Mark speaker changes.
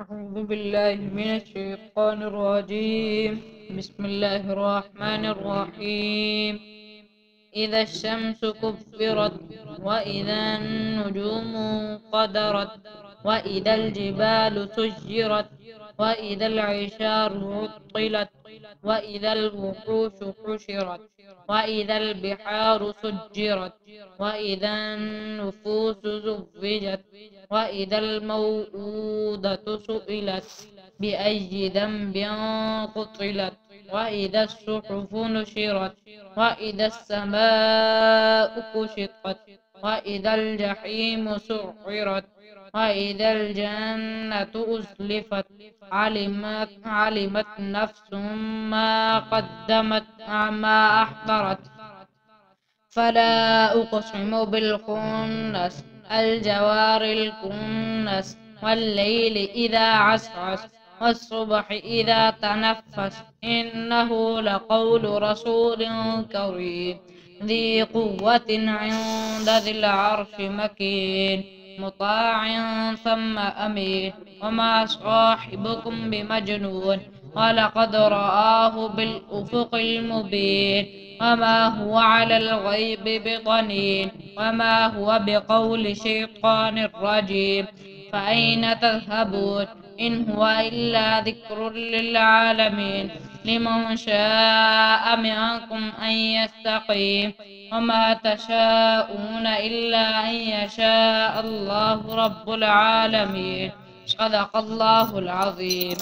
Speaker 1: أعوذ بالله من الشيطان الرجيم. بسم الله الرحمن الرحيم. إذا الشمس كبرت، وإذا النجوم قدرت، وإذا الجبال سجرت، وإذا العشار عطلت، وإذا الوحوش حشرت، وإذا البحار سجرت، وإذا النفوس زوجت، وإذا الموءودة سئلت بأي ذنب قتلت، وإذا الصحف نشرت، وإذا السماء كشطت، وإذا الجحيم سعرت، وإذا الجنة أزلفت، علمت نفس ما قدمت ما أحضرت. فلا أقسم بالخنس، الجوار الكنس، والليل إذا عسعس، والصبح إذا تنفس، إنه لقول رسول كريم ذي قوة عند ذي العرش مكين، مطاع ثم أمين. وما صاحبكم بمجنون، ولقد رآه بالأفق المبين. وما هو على الغيب بضنين، وما هو بقول شيطان رجيم. فأين تذهبون؟ إن هو إلا ذكر للعالمين. لمن شاء منكم أن يستقيم. وما تشاءون إلا أن يشاء الله رب العالمين. صدق الله العظيم.